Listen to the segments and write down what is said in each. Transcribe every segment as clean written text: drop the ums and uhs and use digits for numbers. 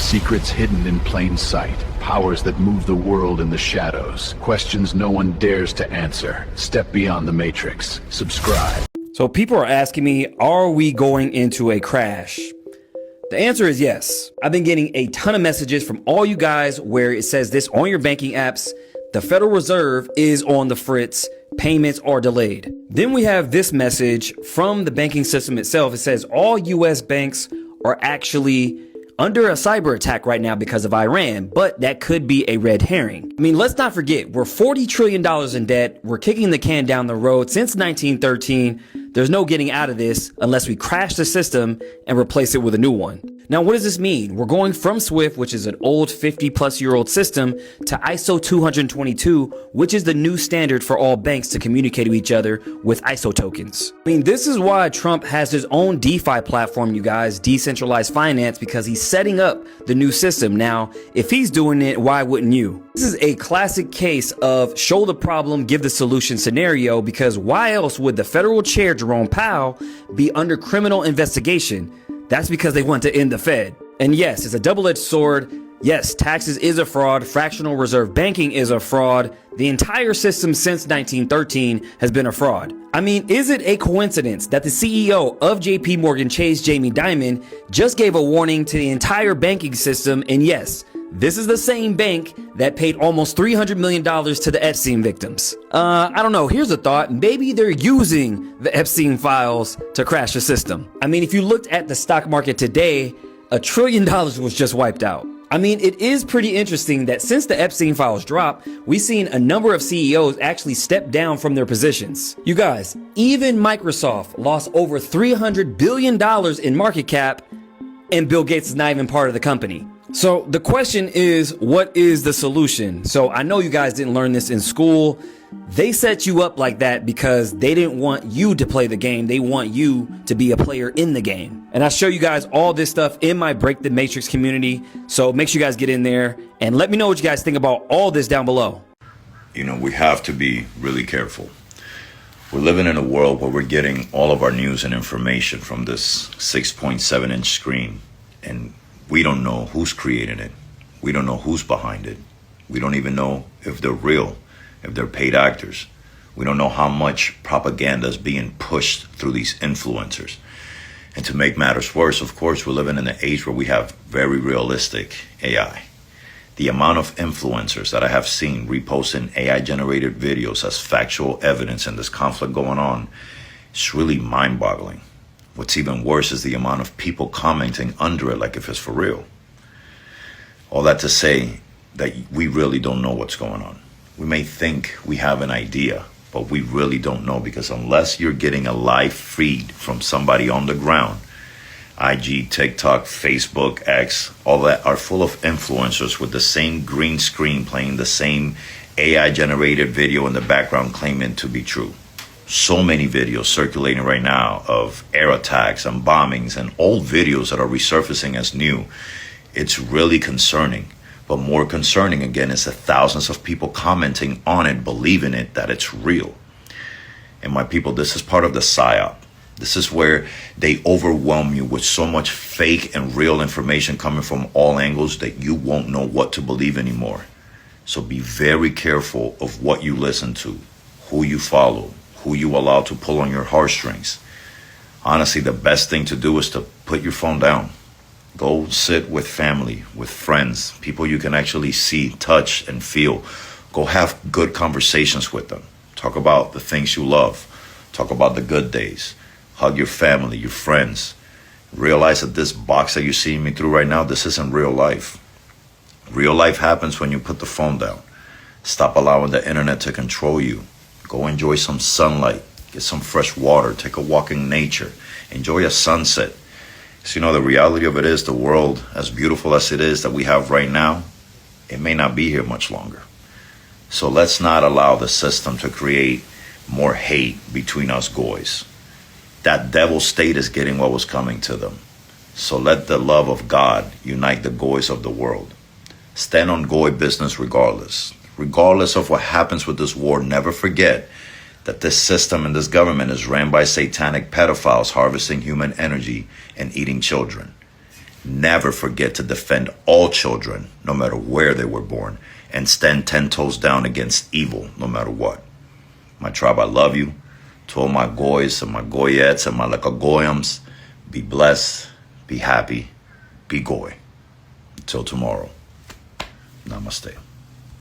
Secrets hidden in plain sight. Powers that move the world in the shadows. Questions no one dares to answer. Step beyond the Matrix. Subscribe. So people are asking me, are we going into a crash? The answer is yes. I've been getting a ton of messages from all you guys where it says this on your banking apps. The Federal Reserve is on the fritz. Payments are delayed. Then we have this message from the banking system itself. It says all US banks are actually under a cyber attack right now because of Iran, but that could be a red herring. I mean, let's not forget, we're $40 trillion in debt. We're kicking the can down the road since 1913. There's no getting out of this unless we crash the system and replace it with a new one. Now, what does this mean? We're going from SWIFT, which is an old 50-plus-year-old system, to ISO 20022, which is the new standard for all banks to communicate with each other with ISO tokens. I mean, this is why Trump has his own DeFi platform, you guys, decentralized finance, because he's setting up the new system. Now, if he's doing it, why wouldn't you? This is a classic case of show the problem, give the solution scenario, because why else would the federal chair, Jerome Powell, be under criminal investigation? That's because they want to end the Fed. And yes, it's a double-edged sword. Yes, taxes is a fraud. Fractional reserve banking is a fraud. The entire system since 1913 has been a fraud. I mean, is it a coincidence that the CEO of JP Morgan Chase, Jamie Dimon, just gave a warning to the entire banking system? And yes, this is the same bank that paid almost $300 million to the Epstein victims. I don't know. Here's a thought. Maybe they're using the Epstein files to crash the system. I mean, if you looked at the stock market today, $1 trillion was just wiped out. I mean, it is pretty interesting that since the Epstein files dropped, we've seen a number of CEOs actually step down from their positions. You guys, even Microsoft lost over $300 billion in market cap, and Bill Gates is not even part of the company. So the question is, what is the solution? So I know you guys didn't learn this in school. They set you up like that because they didn't want you to play the game. They want you to be a player in the game. And I show you guys all this stuff in my Break the Matrix community. So make sure you guys get in there and let me know what you guys think about all this down below. You know, we have to be really careful. We're living in a world where we're getting all of our news and information from this 6.7-inch screen, and we don't know who's creating it. We don't know who's behind it. We don't even know if they're real, if they're paid actors. We don't know how much propaganda is being pushed through these influencers. And to make matters worse, of course, we're living in an age where we have very realistic AI. The amount of influencers that I have seen reposting AI-generated videos as factual evidence in this conflict going on is really mind-boggling. What's even worse is the amount of people commenting under it like if it's for real. All that to say that we really don't know what's going on. We may think we have an idea, but we really don't know, because unless you're getting a live feed from somebody on the ground, IG, TikTok, Facebook, X, all that are full of influencers with the same green screen playing the same AI-generated video in the background claiming to be true. So many videos circulating right now of air attacks and bombings and old videos that are resurfacing as new. It's really concerning. But more concerning, again, is the thousands of people commenting on it, believing it, that it's real. And my people, this is part of the PSYOP. This is where they overwhelm you with so much fake and real information coming from all angles that you won't know what to believe anymore. So be very careful of what you listen to, who you follow, who you allow to pull on your heartstrings. Honestly, the best thing to do is to put your phone down. Go sit with family, with friends, people you can actually see, touch, and feel. Go have good conversations with them. Talk about the things you love. Talk about the good days. Hug your family, your friends. Realize that this box that you're seeing me through right now, this isn't real life. Real life happens when you put the phone down. Stop allowing the internet to control you. Go enjoy some sunlight. Get some fresh water. Take a walk in nature. Enjoy a sunset. So, you know, the reality of it is the world, as beautiful as it is that we have right now, it may not be here much longer. So let's not allow the system to create more hate between us goys. That devil state is getting what was coming to them. So let the love of God unite the goys of the world. Stand on goy business regardless. Regardless of what happens with this war, never forget that this system and this government is ran by satanic pedophiles harvesting human energy and eating children. never forget to defend all children, no matter where they were born, and stand 10 toes down against evil, no matter what. My tribe, I love you. To all my goys and my goyettes and my lekagoyams, be blessed, be happy, be goy. Until tomorrow, namaste.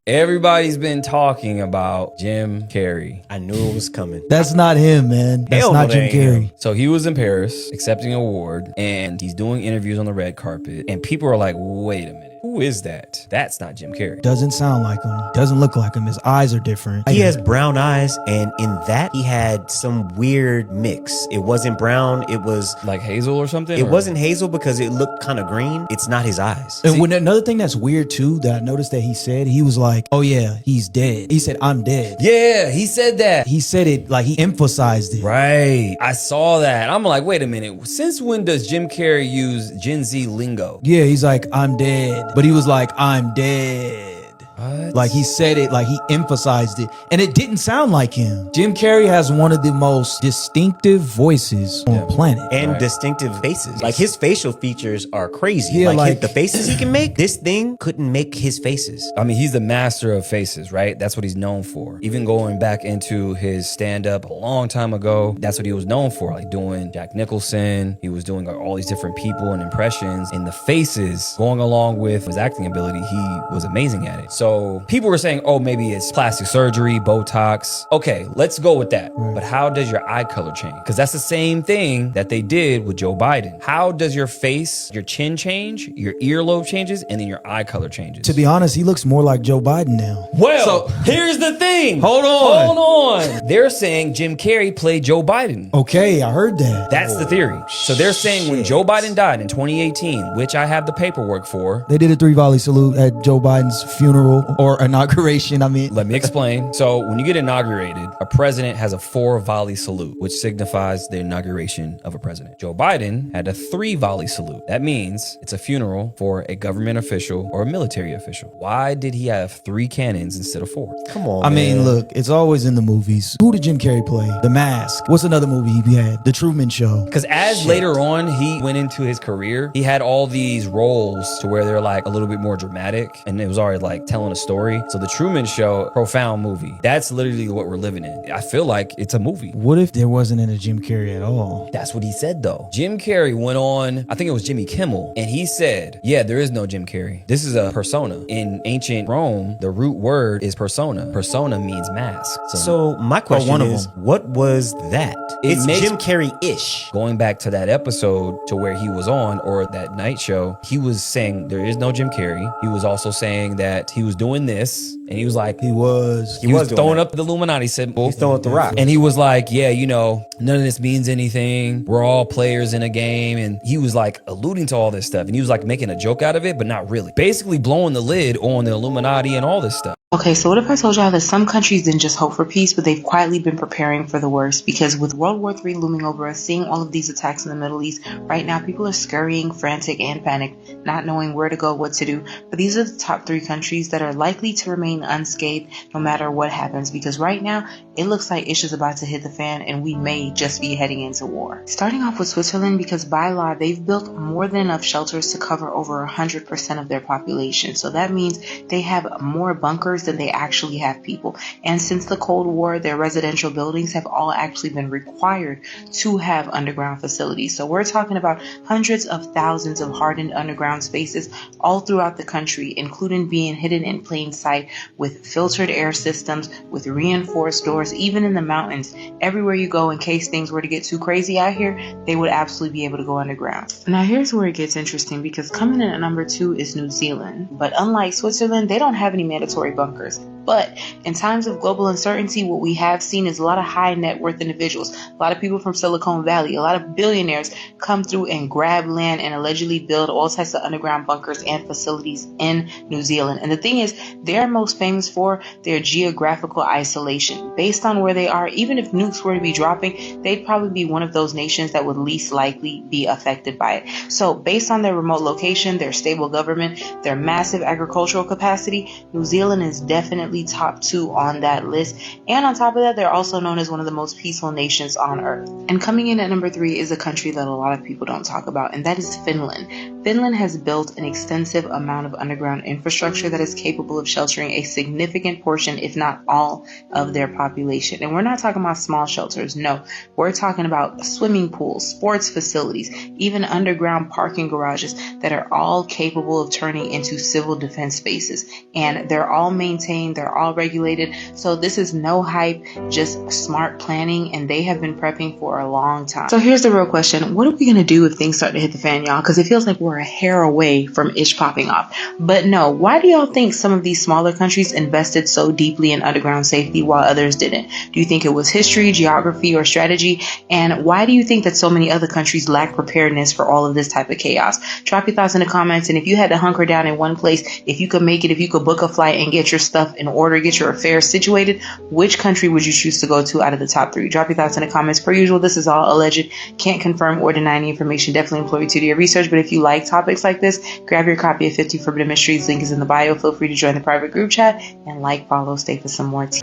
Everybody's been talking about Jim Carrey. I knew it was coming. That's not him, man. That's Hell not no, Jim that ain't Carrey. So he was in Paris accepting an award and he's doing interviews on the red carpet. And people are like, wait a minute. Who is that? That's not Jim Carrey. Doesn't sound like him. Doesn't look like him. His eyes are different. He has brown eyes, and in that, he had some weird mix. It wasn't brown. It was. Like Hazel or something? It wasn't hazel because it looked kind of green. It's not his eyes. And when another thing that's weird too that I noticed that he said, he was like, "Oh yeah, he's dead." He said, "I'm dead." Yeah, he said that. He said it like he emphasized it. Right. I saw that. I'm like, wait a minute. Since when does Jim Carrey use Gen Z lingo? Yeah, he's like, "I'm dead," but he was like, "I'm dead." What? Like he said it, like he emphasized it, and it didn't sound like him. Jim Carrey has one of the most distinctive voices on the planet. And distinctive faces. Like his facial features are crazy. Yeah, like like- the faces he can make, this thing couldn't make his faces. I mean, he's the master of faces, right? That's what he's known for. Even going back into his stand-up a long time ago, that's what he was known for, like doing Jack Nicholson. He was doing like, all these different people and impressions, and the faces going along with his acting ability, he was amazing at it. So people were saying, oh, maybe it's plastic surgery, Botox. Okay, let's go with that. But how does your eye color change? Because that's the same thing that they did with Joe Biden. How does your face, your chin change, your earlobe changes, and then your eye color changes? To be honest, he looks more like Joe Biden now. Well, here's the thing. Hold on. Hold on. They're saying Jim Carrey played Joe Biden. Okay, I heard that. That's the theory. So they're saying when Joe Biden died in 2018, which I have the paperwork for. They did a 3-volley salute at Joe Biden's funeral or inauguration. I mean, Let me explain. So when you get inaugurated, a president has a 4-volley salute, which signifies the inauguration of a president. Joe Biden had a 3-volley salute. That means it's a funeral for a government official or a military official. Why did he have 3 cannons instead of 4? Come on, I mean, man. look, it's always in the movies. Who did Jim Carrey play? The Mask. What's another movie he had? The Truman Show. Because as later on he went into his career, he had all these roles to where they're like a little bit more dramatic, and it was already like telling a story. So the Truman Show, profound movie. That's literally what we're living in. I feel like it's a movie. What if there wasn't any Jim Carrey at all? That's what he said though. Jim Carrey went on, I think it was Jimmy Kimmel, and he said, yeah, there is no Jim Carrey. This is a persona. In ancient Rome, the root word is persona. Persona means mask. So my question one of is, them. what was that? It It's makes- Jim Carrey-ish. Going back to that episode to where he was on, or that night show, he was saying there is no Jim Carrey. He was also saying that he was doing this, and he was like, He was. he was doing throwing that. up the Illuminati symbol. He's throwing up the rock. And he was like, yeah, you know, none of this means anything. We're all players in a game. And he was like alluding to all this stuff. And he was like making a joke out of it, but not really. Basically blowing the lid on the Illuminati and all this stuff. Okay, so what if I told y'all that some countries didn't just hope for peace, but they've quietly been preparing for the worst? Because with World War III looming over us, seeing all of these attacks in the Middle East, right now people are scurrying, frantic, and panicked, not knowing where to go, what to do. But these are the top 3 countries that are likely to remain unscathed no matter what happens. Because right now, it looks like it's just about to hit the fan and we may just be heading into war. Starting off with Switzerland, because by law, they've built more than enough shelters to cover over 100% of their population. So that means they have more bunkers than they actually have people. And since the Cold War, their residential buildings have all actually been required to have underground facilities. So we're talking about hundreds of thousands of hardened underground spaces all throughout the country, including being hidden in plain sight with filtered air systems, with reinforced doors, even in the mountains. Everywhere you go, in case things were to get too crazy out here, they would absolutely be able to go underground. Now here's where it gets interesting, because coming in at number 2 is New Zealand. But unlike Switzerland, they don't have any mandatory bunkers. But in times of global uncertainty, what we have seen is a lot of high net worth individuals, a lot of people from Silicon Valley, a lot of billionaires come through and grab land and allegedly build all types of underground bunkers and facilities in New Zealand. And the thing is, they're most famous for their geographical isolation. Based on where they are, even if nukes were to be dropping, they'd probably be one of those nations that would least likely be affected by it. So based on their remote location, their stable government, their massive agricultural capacity, New Zealand is definitely top 2 on that list. And on top of that, they're also known as one of the most peaceful nations on earth. And coming in at number 3 is a country that a lot of people don't talk about, and that is Finland. Finland has built an extensive amount of underground infrastructure that is capable of sheltering a significant portion, if not all, of their population. And we're not talking about small shelters. No, we're talking about swimming pools, sports facilities, even underground parking garages that are all capable of turning into civil defense bases. And they're all maintained, they're all regulated. So this is no hype, just smart planning, and they have been prepping for a long time. So here's the real question. What are we going to do if things start to hit the fan, y'all? Because it feels like we're a hair away from ish popping off. But no, why do y'all think some of these smaller countries invested so deeply in underground safety while others didn't? Do you think it was history, geography, or strategy? And why do you think that so many other countries lack preparedness for all of this type of chaos? Drop your thoughts in the comments. And if you had to hunker down in one place, if you could make it, if you could book a flight and get your stuff in order, get your affairs situated, which country would you choose to go to out of the top 3? Drop your thoughts in the comments. Per usual, this is all alleged. Can't confirm or deny any information. Definitely implore you to do your research. But if you like topics like this, grab your copy of 50 Forbidden Mysteries. Link is in the bio. Feel free to join the private group chat and follow, stay for some more tea.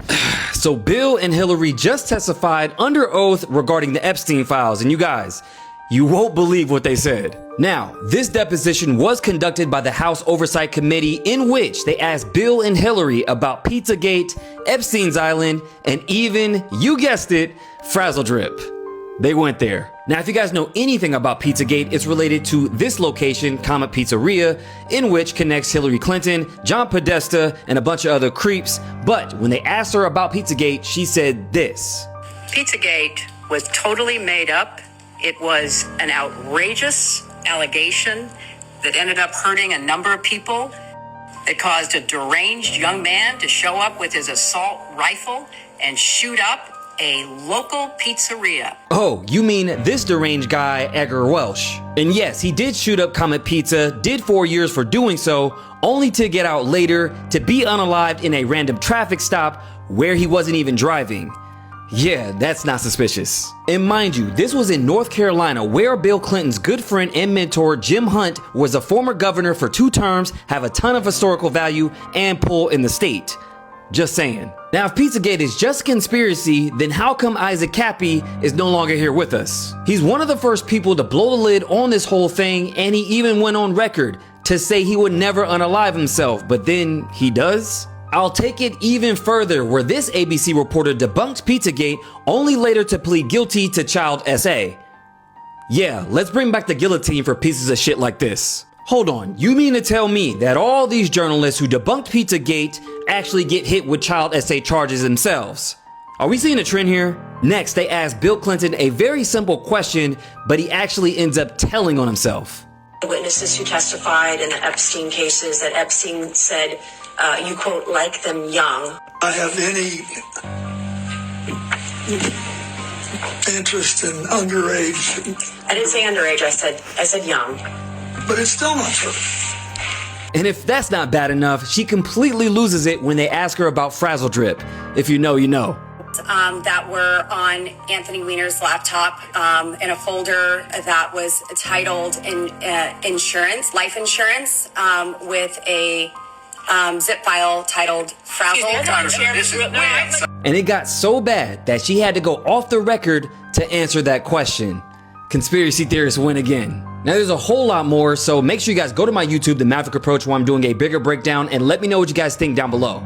So Bill and Hillary just testified under oath regarding the Epstein files. And you guys, you won't believe what they said. Now, this deposition was conducted by the House Oversight Committee, in which they asked Bill and Hillary about Pizzagate, Epstein's Island, and even, you guessed it, Frazzle Drip. They went there. Now, if you guys know anything about Pizzagate, it's related to this location, Comet Pizzeria, in which connects Hillary Clinton, John Podesta, and a bunch of other creeps. But when they asked her about Pizzagate, she said this. Pizzagate was totally made up. It was an outrageous allegation that ended up hurting a number of people. It caused a deranged young man to show up with his assault rifle and shoot up a local pizzeria. Oh, you mean this deranged guy, Edgar Welsh. And yes, he did shoot up Comet Pizza, did 4 years for doing so, only to get out later to be unalived in a random traffic stop where he wasn't even driving. Yeah, that's not suspicious. And mind you, this was in North Carolina, where Bill Clinton's good friend and mentor, Jim Hunt, was a former governor for 2 terms, have a ton of historical value, and pull in the state. Just saying. Now, if Pizzagate is just a conspiracy, then how come Isaac Kappy is no longer here with us? He's one of the first people to blow the lid on this whole thing, and he even went on record to say he would never unalive himself, but then he does? I'll take it even further, where this ABC reporter debunked Pizzagate, only later to plead guilty to child SA. Yeah, let's bring back the guillotine for pieces of shit like this. Hold on, you mean to tell me that all these journalists who debunked Pizzagate actually get hit with child SA charges themselves? Are we seeing a trend here? Next, they asked Bill Clinton a very simple question, but he actually ends up telling on himself. The witnesses who testified in the Epstein cases, that Epstein said, you quote, like them young. I have any interest in underage. I didn't say underage, I said young. But it's still not true. And if that's not bad enough, she completely loses it when they ask her about Frazzle Drip. If you know, you know. That were on Anthony Weiner's laptop in a folder that was titled insurance, life insurance, with a zip file titled Frazzle. And it got so bad that she had to go off the record to answer that question. Conspiracy theorists win again. Now there's a whole lot more, so make sure you guys go to my YouTube, The Maverick Approach, where I'm doing a bigger breakdown, and let me know what you guys think down below.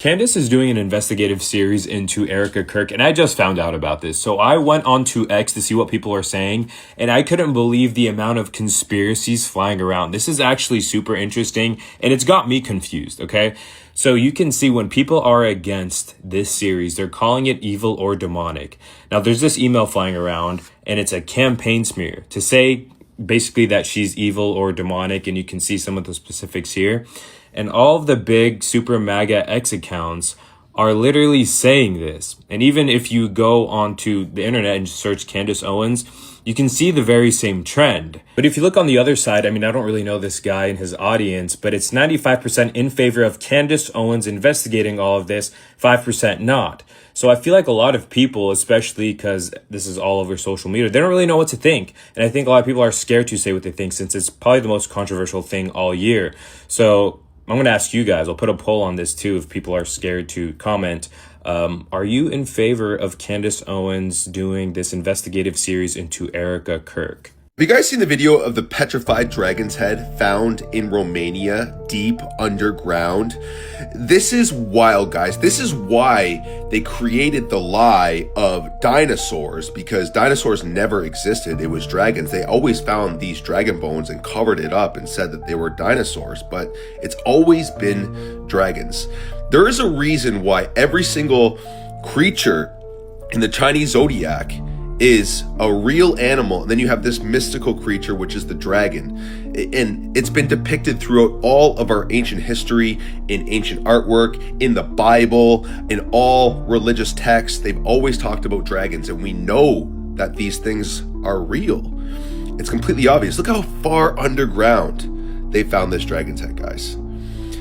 Candace is doing an investigative series into Erica Kirk, and I just found out about this. So I went on to X to see what people are saying, and I couldn't believe the amount of conspiracies flying around. This is actually super interesting, and it's got me confused, okay? So you can see when people are against this series, they're calling it evil or demonic. Now there's this email flying around, and it's a campaign smear to say basically that she's evil or demonic, and you can see some of the specifics here. And all of the big super MAGA X accounts are literally saying this. And even if you go onto the internet and search Candace Owens, you can see the very same trend. But if you look on the other side, I mean, I don't really know this guy and his audience, but it's 95% in favor of Candace Owens investigating all of this, 5% not. So I feel like a lot of people, especially because this is all over social media, they don't really know what to think. And I think a lot of people are scared to say what they think, since it's probably the most controversial thing all year. So I'm going to ask you guys, I'll put a poll on this too if people are scared to comment. Are you in favor of Candace Owens doing this investigative series into Erica Kirk? Have you guys seen the video of the petrified dragon's head found in Romania, deep underground? This is wild, guys. This is why they created the lie of dinosaurs, because dinosaurs never existed. It was dragons. They always found these dragon bones and covered it up and said that they were dinosaurs, but it's always been dragons. There is a reason why every single creature in the Chinese zodiac is a real animal, and then you have this mystical creature, which is the dragon, and it's been depicted throughout all of our ancient history, in ancient artwork, in the Bible, in all religious texts. They've always talked about dragons, and we know that these things are real. It's completely obvious. Look how far underground they found this dragon's head, guys.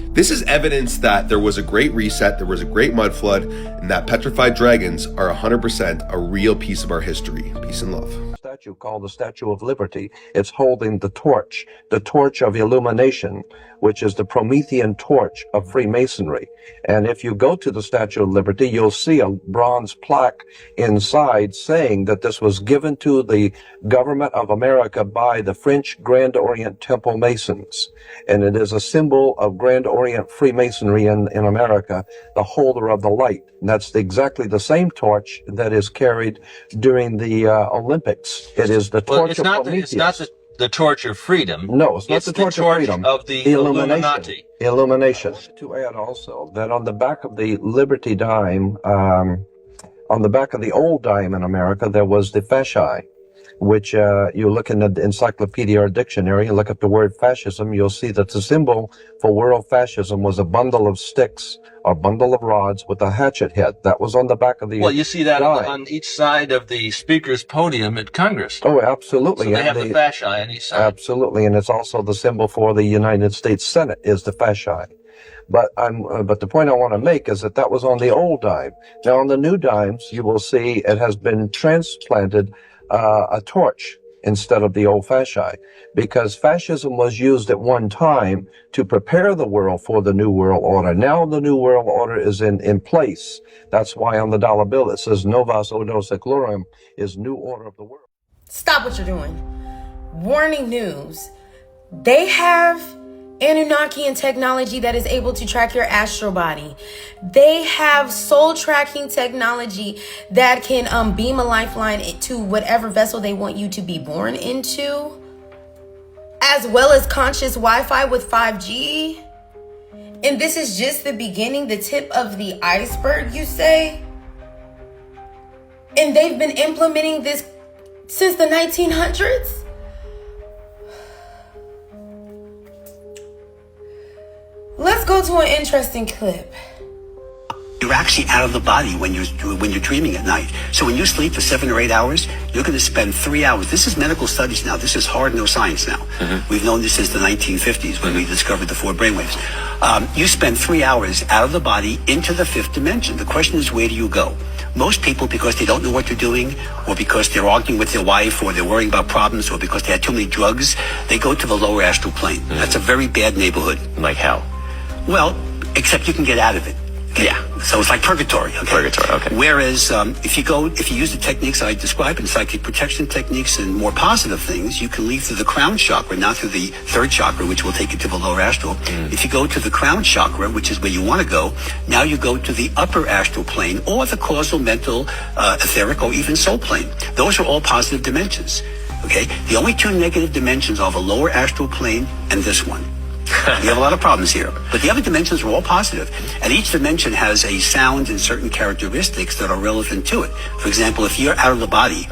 This is evidence that there was a great reset, there was a great mud flood, and that petrified dragons are 100% a real piece of our history. Peace and love. Statue called the Statue of Liberty. It's holding the torch of illumination, which is the Promethean torch of Freemasonry. And if you go to the Statue of Liberty, you'll see a bronze plaque inside saying that this was given to the government of America by the French Grand Orient Temple Masons. And it is a symbol of Grand Orient Freemasonry in America, the holder of the light. And that's exactly the same torch that is carried during the Olympics. It is the torch of Prometheus. It's not the torch of freedom. No, it's not the torch of freedom. Of the Illuminati. Illumination. To add also that on the back of the Liberty dime, on the back of the old dime in America, there was the fasci, which you look in the encyclopedia or dictionary and look up the word fascism, you'll see that the symbol for world fascism was a bundle of sticks or bundle of rods with a hatchet head. That was on the back of the Well, you see that on each side of the speaker's podium at Congress. Oh, absolutely. So they have the fasci on each side. Absolutely, and it's also the symbol for the United States Senate is the fasci. But the point I want to make is that was on the old dime. Now on the new dimes, you will see it has been transplanted a torch instead of the old fasci, because fascism was used at one time to prepare the world for the New World Order. Now the New World Order is in place. That's why on the dollar bill it says Novus Ordo Seclorum is New Order of the World. Stop what you're doing. Warning news. They have Anunnakian technology that is able to track your astral body. They have soul tracking technology that can beam a lifeline to whatever vessel they want you to be born into, as well as conscious Wi-Fi with 5G. And this is just the beginning, the tip of the iceberg, you say? And they've been implementing this since the 1900s? Let's go to an interesting clip. You're actually out of the body when you're dreaming at night. So when you sleep for 7 or 8 hours, you're going to spend 3 hours. This is medical studies now. This is hard neuroscience now. We've known this since the 1950s when we discovered the 4 brainwaves. You spend 3 hours out of the body into the 5th dimension. The question is, where do you go? Most people, because they don't know what they're doing, or because they're arguing with their wife, or they're worrying about problems, or because they had too many drugs, they go to the lower astral plane. That's a very bad neighborhood. Like how? Well, except you can get out of it. Okay? Yeah. So it's like purgatory. Okay? Purgatory, okay. Whereas if you use the techniques I described in psychic protection techniques and more positive things, you can leave through the crown chakra, not through the 3rd chakra, which will take you to the lower astral. If you go to the crown chakra, which is where you want to go, now you go to the upper astral plane or the causal, mental, etheric, or even soul plane. Those are all positive dimensions. Okay? The only 2 negative dimensions are the lower astral plane and this one. You have a lot of problems here. But the other dimensions are all positive. And each dimension has a sound and certain characteristics that are relevant to it. For example, if you're out of the body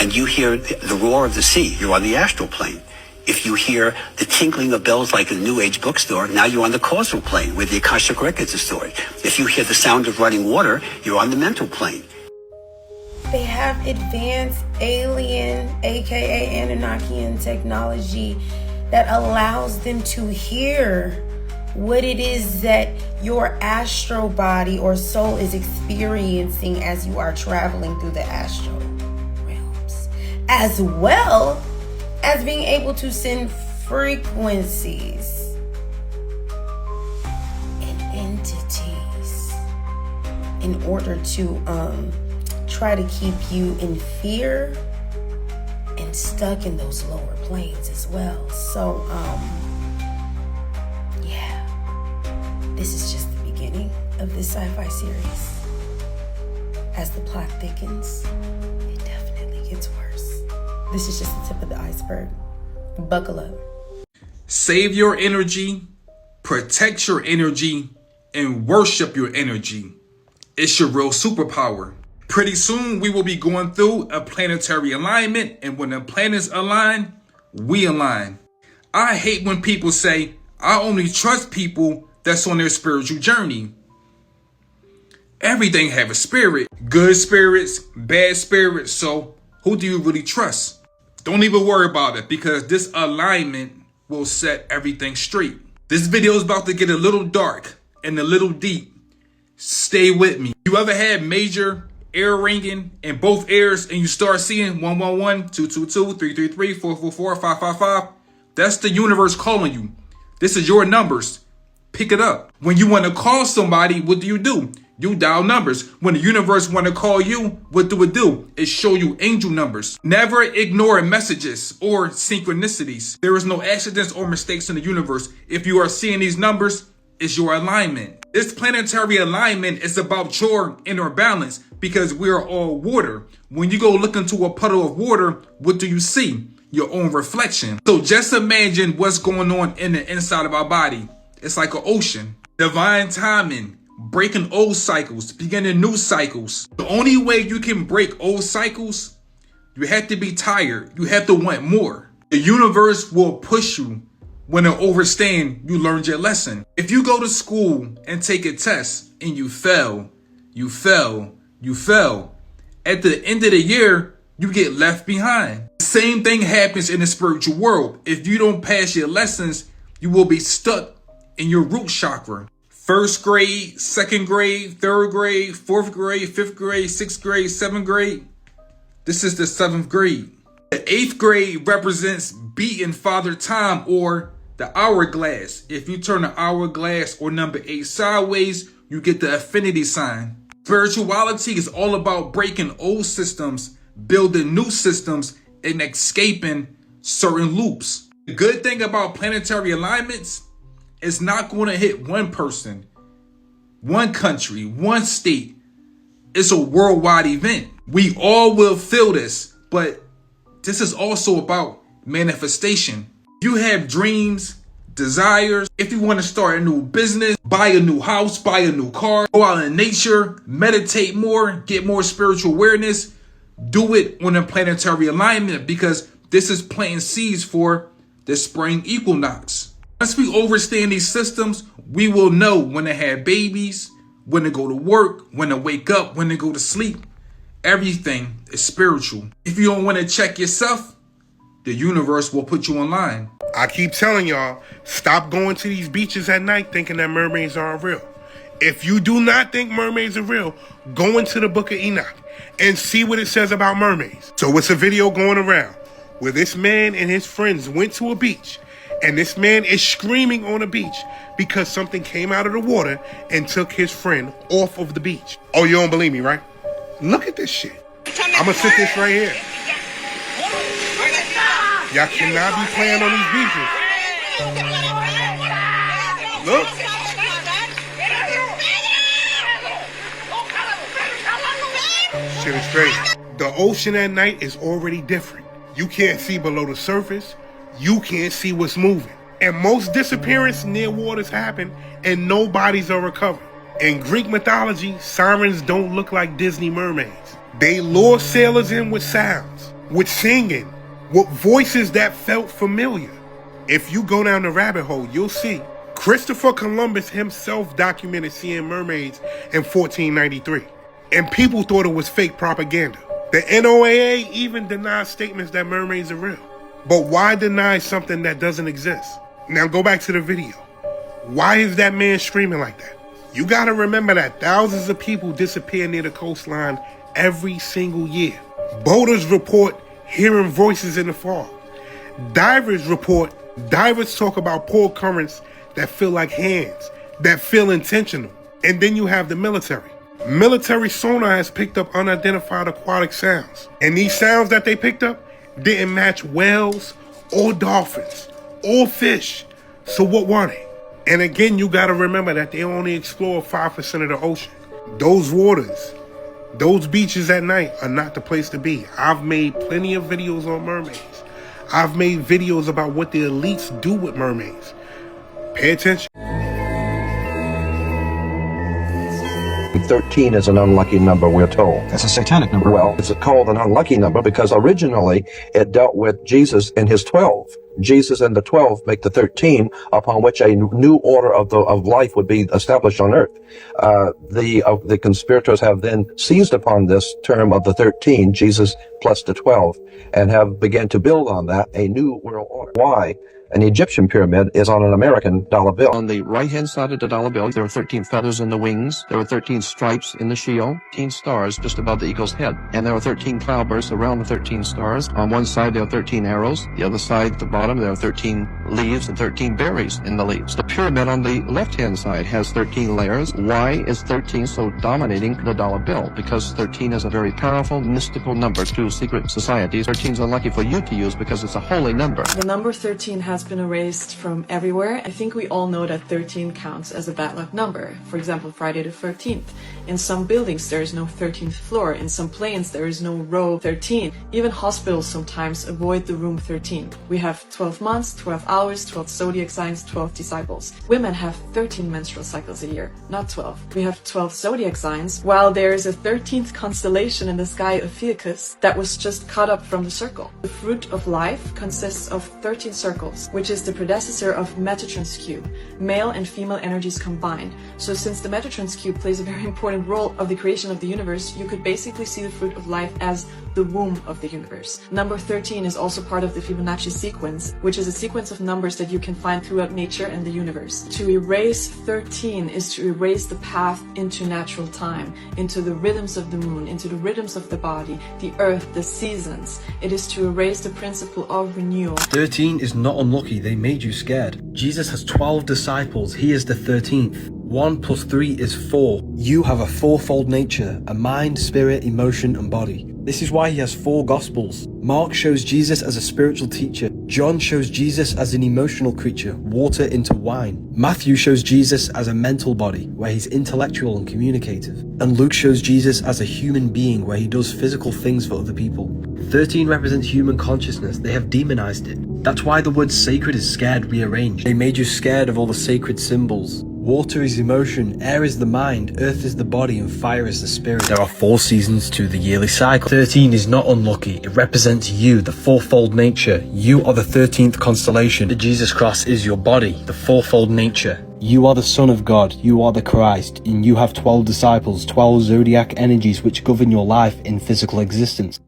and you hear the roar of the sea, you're on the astral plane. If you hear the tinkling of bells like in a New Age bookstore, now you're on the causal plane where the Akashic Records are stored. If you hear the sound of running water, you're on the mental plane. They have advanced alien, aka Anunnakian technology that allows them to hear what it is that your astral body or soul is experiencing as you are traveling through the astral realms, as well as being able to send frequencies and entities in order to try to keep you in fear and I'm stuck in those lower planes as well. So, yeah, this is just the beginning of this sci-fi series. As the plot thickens, it definitely gets worse. This is just the tip of the iceberg. Buckle up. Save your energy, protect your energy, and worship your energy. It's your real superpower. Pretty soon, we will be going through a planetary alignment, and when the planets align, we align. I hate when people say, I only trust people that's on their spiritual journey. Everything have a spirit. Good spirits, bad spirits, so who do you really trust? Don't even worry about it, because this alignment will set everything straight. This video is about to get a little dark and a little deep. Stay with me. You ever had major air ringing in both ears and you start seeing 111, 222, 333, 444, 555? That's the universe calling you. This is your numbers. Pick it up. When you want to call somebody, what do? You dial numbers. When the universe want to call you, what do? It show you angel numbers. Never ignore messages or synchronicities. There is no accidents or mistakes in the universe. If you are seeing these numbers, it's your alignment. This planetary alignment is about your inner balance, because we are all water. When you go look into a puddle of water, what do you see? Your own reflection. So just imagine what's going on in the inside of our body. It's like an ocean. Divine timing. Breaking old cycles, beginning new cycles. The only way you can break old cycles, you have to be tired. You have to want more. The universe will push you. When you overstand, you learned your lesson. If you go to school and take a test and you fail, at the end of the year, you get left behind. The same thing happens in the spiritual world. If you don't pass your lessons, you will be stuck in your root chakra. First grade, second grade, third grade, fourth grade, fifth grade, sixth grade, seventh grade. This is the 7th grade. The 8th grade represents beating Father Time, or the hourglass. If you turn the hourglass or number 8 sideways, you get the affinity sign. Spirituality is all about breaking old systems, building new systems, and escaping certain loops. The good thing about planetary alignments, it's not going to hit one person, one country, one state. It's a worldwide event. We all will feel this, but this is also about manifestation. You have dreams, desires. If you want to start a new business, buy a new house, buy a new car, go out in nature, meditate more, get more spiritual awareness, do it on a planetary alignment, because this is planting seeds for the spring equinox. Once we understand these systems, we will know when to have babies, when to go to work, when to wake up, when to go to sleep. Everything is spiritual. If you don't want to check yourself, the universe will put you online. I keep telling y'all, stop going to these beaches at night thinking that mermaids aren't real. If you do not think mermaids are real, go into the Book of Enoch and see what it says about mermaids. So it's a video going around where this man and his friends went to a beach, and this man is screaming on the beach because something came out of the water and took his friend off of the beach. Oh, you don't believe me, right? Look at this shit. I'm gonna sit this right here. Y'all cannot be playing on these beaches. Look. Shit is crazy. The ocean at night is already different. You can't see below the surface. You can't see what's moving. And most disappearances near waters happen and no bodies are recovered. In Greek mythology, sirens don't look like Disney mermaids. They lure sailors in with sounds, with singing, with voices that felt familiar. If you go down the rabbit hole, you'll see Christopher Columbus himself documented seeing mermaids in 1493. And people thought it was fake propaganda. The NOAA even denied statements that mermaids are real. But why deny something that doesn't exist? Now go back to the video. Why is that man screaming like that? You gotta remember that thousands of people disappear near the coastline every single year. Boaters report hearing voices in the fog. Divers talk about poor currents that feel like hands, that feel intentional. And then you have the military. Military sonar has picked up unidentified aquatic sounds. And these sounds that they picked up, didn't match whales or dolphins or fish. So what were they? And again, you gotta remember that they only explore 5% of the ocean. Those waters, those beaches at night are not the place to be. I've made plenty of videos on mermaids. I've made videos about what the elites do with mermaids. Pay attention. 13 is an unlucky number, we're told. That's a satanic number. Well, it's called an unlucky number because originally it dealt with Jesus and his 12. Jesus and the 12 make the 13, upon which a new order of life would be established on earth. The conspirators have then seized upon this term of the 13, Jesus plus the 12, and have begun to build on that a new world order. Why? An Egyptian pyramid is on an American dollar bill. On the right-hand side of the dollar bill, there are 13 feathers in the wings. There are 13 stripes in the shield, 13 stars just above the eagle's head. And there are 13 cloudbursts around the 13 stars. On one side, there are 13 arrows. The other side, at the bottom, there are 13 leaves and 13 berries in the leaves. The pyramid on the left-hand side has 13 layers. Why is 13 so dominating the dollar bill? Because 13 is a very powerful, mystical number to secret societies. 13 is unlucky for you to use because it's a holy number. The number 13 has been erased from everywhere. I think we all know that 13 counts as a bad luck number. For example, Friday the 13th. In some buildings there is no 13th floor. In some planes there is no row 13. Even hospitals sometimes avoid the room 13. We have 12 months, 12 hours, 12 zodiac signs, 12 disciples. Women have 13 menstrual cycles a year, not 12. We have 12 zodiac signs, while there is a 13th constellation in the sky, Ophiuchus, that was just cut up from the circle. The fruit of life consists of 13 circles, which is the predecessor of Metatron's cube, male and female energies combined. So since the Metatron's cube plays a very important role of the creation of the universe, you could basically see the fruit of life as the womb of the universe. Number 13 is also part of the Fibonacci sequence, which is a sequence of numbers that you can find throughout nature and the universe. To erase 13 is to erase the path into natural time, into the rhythms of the moon, into the rhythms of the body, the earth, the seasons. It is to erase the principle of renewal. 13 is not unlucky, they made you scared. Jesus has 12 disciples, he is the 13th. 1 plus 3 is 4. You have a fourfold nature, a mind, spirit, emotion, and body. This is why he has 4 gospels. Mark shows Jesus as a spiritual teacher. John shows Jesus as an emotional creature, water into wine. Matthew shows Jesus as a mental body, where he's intellectual and communicative. And Luke shows Jesus as a human being, where he does physical things for other people. 13 represents human consciousness. They have demonized it. That's why the word sacred is scared rearranged. They made you scared of all the sacred symbols. Water is emotion, air is the mind, earth is the body, and fire is the spirit. There are 4 seasons to the yearly cycle. 13 is not unlucky. It represents you, the fourfold nature. You are the 13th constellation. The Jesus cross is your body, the fourfold nature. You are the Son of God, you are the Christ, and you have 12 disciples, 12 zodiac energies which govern your life in physical existence.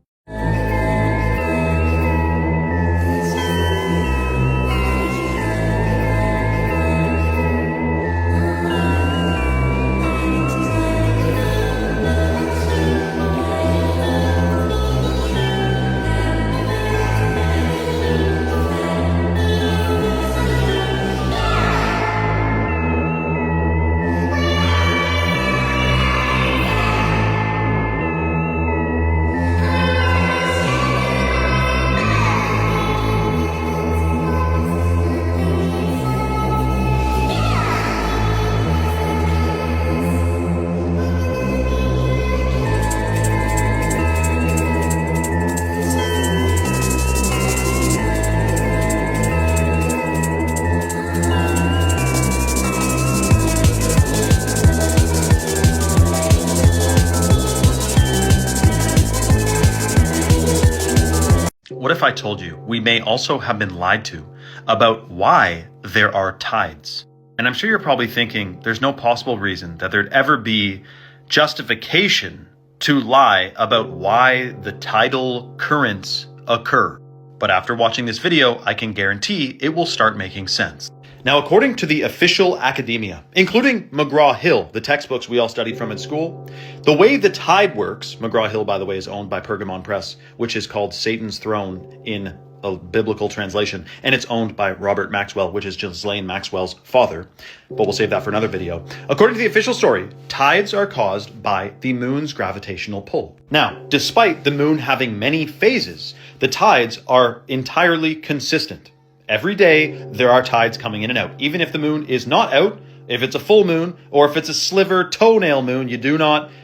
What if I told you we may also have been lied to about why there are tides? And I'm sure you're probably thinking there's no possible reason that there'd ever be justification to lie about why the tidal currents occur. But after watching this video, I can guarantee it will start making sense. Now, according to the official academia, including McGraw-Hill, the textbooks we all studied from in school, the way the tide works, McGraw-Hill, by the way, is owned by Pergamon Press, which is called Satan's Throne in a biblical translation, and it's owned by Robert Maxwell, which is Ghislaine Maxwell's father. But we'll save that for another video. According to the official story, tides are caused by the moon's gravitational pull. Now, despite the moon having many phases, the tides are entirely consistent. Every day, there are tides coming in and out. Even if the moon is not out, if it's a full moon, or if it's a sliver toenail moon,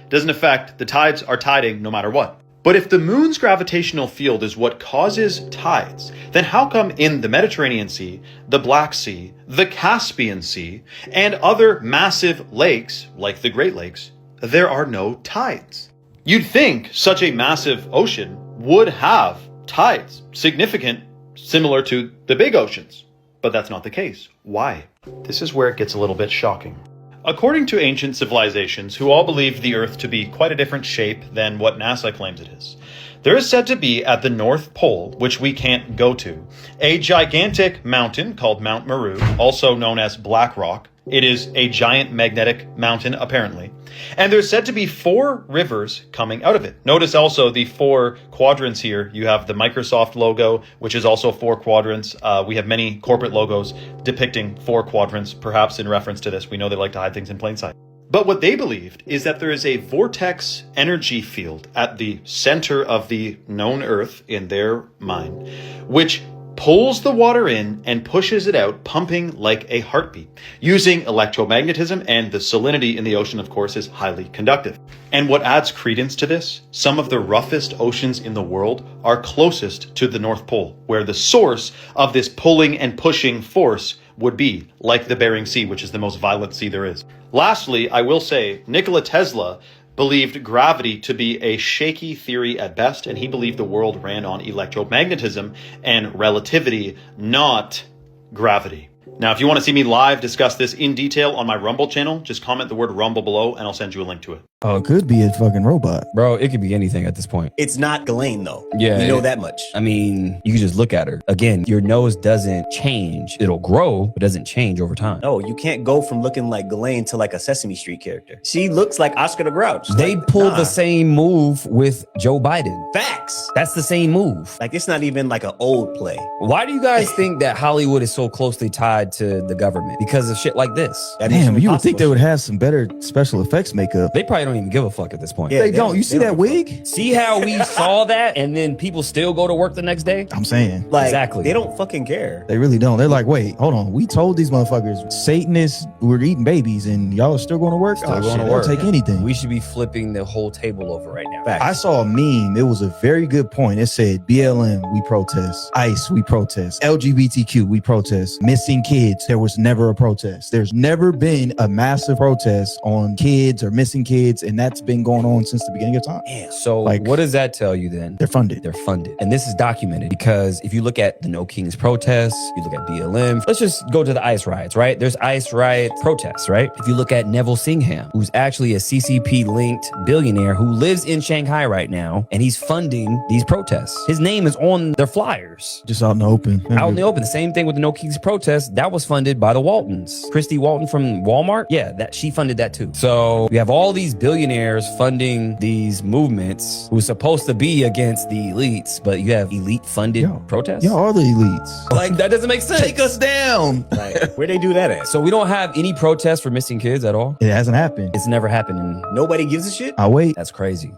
doesn't affect, the tides are tiding no matter what. But if the moon's gravitational field is what causes tides, then how come in the Mediterranean Sea, the Black Sea, the Caspian Sea, and other massive lakes, like the Great Lakes, there are no tides? You'd think such a massive ocean would have tides, significant, similar to the big oceans. But that's not the case. Why? This is where it gets a little bit shocking. According to ancient civilizations, who all believed the Earth to be quite a different shape than what NASA claims it is, there is said to be at the North Pole, which we can't go to, a gigantic mountain called Mount Meru, also known as Black Rock. It is a giant magnetic mountain, apparently. And there's said to be 4 rivers coming out of it. Notice also the 4 quadrants here. You have the Microsoft logo, which is also 4 quadrants. We have many corporate logos depicting 4 quadrants, perhaps in reference to this. We know they like to hide things in plain sight. But what they believed is that there is a vortex energy field at the center of the known Earth in their mind, which pulls the water in and pushes it out, pumping like a heartbeat, using electromagnetism, and the salinity in the ocean, of course, is highly conductive. And what adds credence to this, some of the roughest oceans in the world are closest to the North Pole, where the source of this pulling and pushing force would be, like the Bering Sea, which is the most violent sea there is. Lastly, I will say, Nikola Tesla believed gravity to be a shaky theory at best, and he believed the world ran on electromagnetism and relativity, not gravity. Now, if you want to see me live discuss this in detail on my Rumble channel, just comment the word Rumble below and I'll send you a link to it. Oh, it could be a fucking robot. Bro, it could be anything at this point. It's not Ghislaine, though. Yeah. You know that much. I mean, you can just look at her. Again, your nose doesn't change. It'll grow, but doesn't change over time. No, you can't go from looking like Ghislaine to like a Sesame Street character. She looks like Oscar the Grouch. They pulled the same move with Joe Biden. Facts. That's the same move. Like, it's not even like an old play. Why do you guys think that Hollywood is so closely tied to the government? Because of shit like this. Damn, you would think they would have some better special effects makeup. They probably don't even give a fuck at this point. Yeah, they don't. You see that wig? See how we saw that and then people still go to work the next day? I'm saying. Like, exactly. They don't fucking care. They really don't. They're like, wait, hold on. We told these motherfuckers Satanists were eating babies and y'all are still going to work? Still going to work. They'll take anything. We should be flipping the whole table over right now. I saw a meme. It was a very good point. It said, BLM, we protest. ICE, we protest. LGBTQ, we protest. Missing kids, there was never a protest. There's never been a massive protest on kids or missing kids, and that's been going on since the beginning of time. Damn. So what does that tell you then? They're funded. They're funded. And this is documented because if you look at the No Kings protests, you look at BLM, let's just go to the ICE riots, right? There's ICE riot protests, right? If you look at Neville Singham, who's actually a CCP-linked billionaire who lives in Shanghai right now, and he's funding these protests. His name is on their flyers. Just out in the open. Out in the open. The same thing with the No Kings protests. That was funded by the Waltons. Christy Walton from Walmart, yeah, that she funded that too. So we have all these billionaires funding these movements who's supposed to be against the elites, but you have elite funded protests. Y'all are the elites. Like, that doesn't make sense. Take us down. Like, where they do that at? So we don't have any protests for missing kids at all? It hasn't happened. It's never happened. Nobody gives a shit? I'll wait. That's crazy.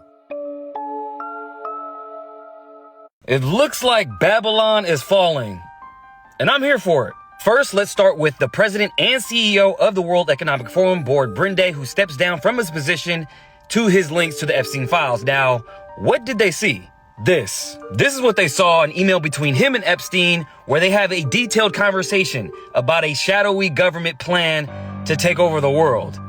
It looks like Babylon is falling, and I'm here for it. First, let's start with the president and CEO of the World Economic Forum, Board Brinde, who steps down from his position to his links to the Epstein files. Now, what did they see? This is what they saw, an email between him and Epstein where they have a detailed conversation about a shadowy government plan to take over the world.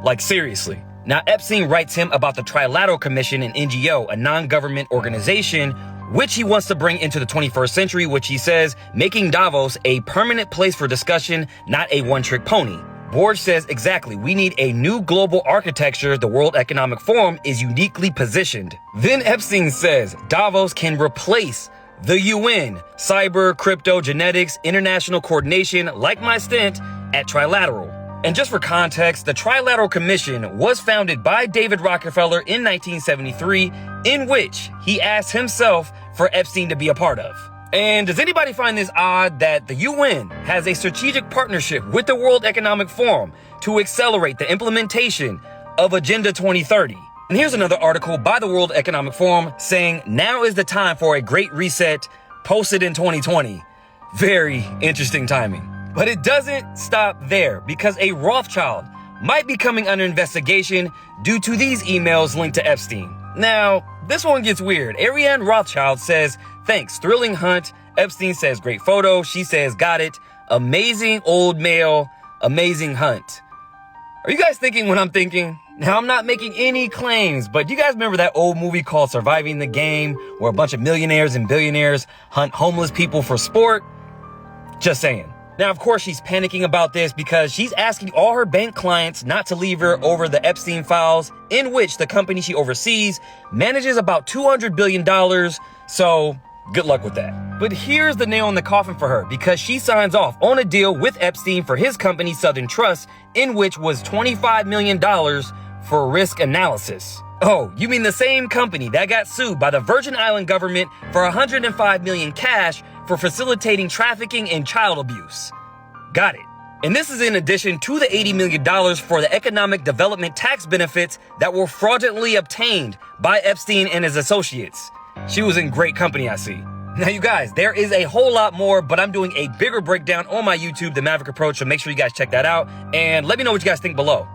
Like, seriously. Now, Epstein writes him about the Trilateral Commission, an NGO, a non-government organization, which he wants to bring into the 21st century, which he says, making Davos a permanent place for discussion, not a one-trick pony. Borg says, exactly, we need a new global architecture. The World Economic Forum is uniquely positioned. Then Epstein says, Davos can replace the UN, cyber, crypto, genetics, international coordination, like my stint at Trilateral. And just for context, the Trilateral Commission was founded by David Rockefeller in 1973, in which he asked himself for Epstein to be a part of. And does anybody find this odd that the UN has a strategic partnership with the World Economic Forum to accelerate the implementation of Agenda 2030? And here's another article by the World Economic Forum saying now is the time for a great reset, posted in 2020. Very interesting timing. But it doesn't stop there, because a Rothschild might be coming under investigation due to these emails linked to Epstein. Now, this one gets weird. Ariane Rothschild says, thanks, thrilling hunt. Epstein says, great photo. She says, got it. Amazing old male, amazing hunt. Are you guys thinking what I'm thinking? Now, I'm not making any claims, but you guys remember that old movie called Surviving the Game, where a bunch of millionaires and billionaires hunt homeless people for sport? Just saying. Now, of course, she's panicking about this because she's asking all her bank clients not to leave her over the Epstein files, in which the company she oversees manages about $200 billion. So good luck with that. But here's the nail in the coffin for her, because she signs off on a deal with Epstein for his company, Southern Trust, in which was $25 million for risk analysis. Oh, you mean the same company that got sued by the Virgin Island government for $105 million cash for facilitating trafficking and child abuse. Got it. And this is in addition to the $80 million for the economic development tax benefits that were fraudulently obtained by Epstein and his associates. She was in great company, I see. Now, you guys, there is a whole lot more, but I'm doing a bigger breakdown on my YouTube, The Maverick Approach, so make sure you guys check that out. And let me know what you guys think below.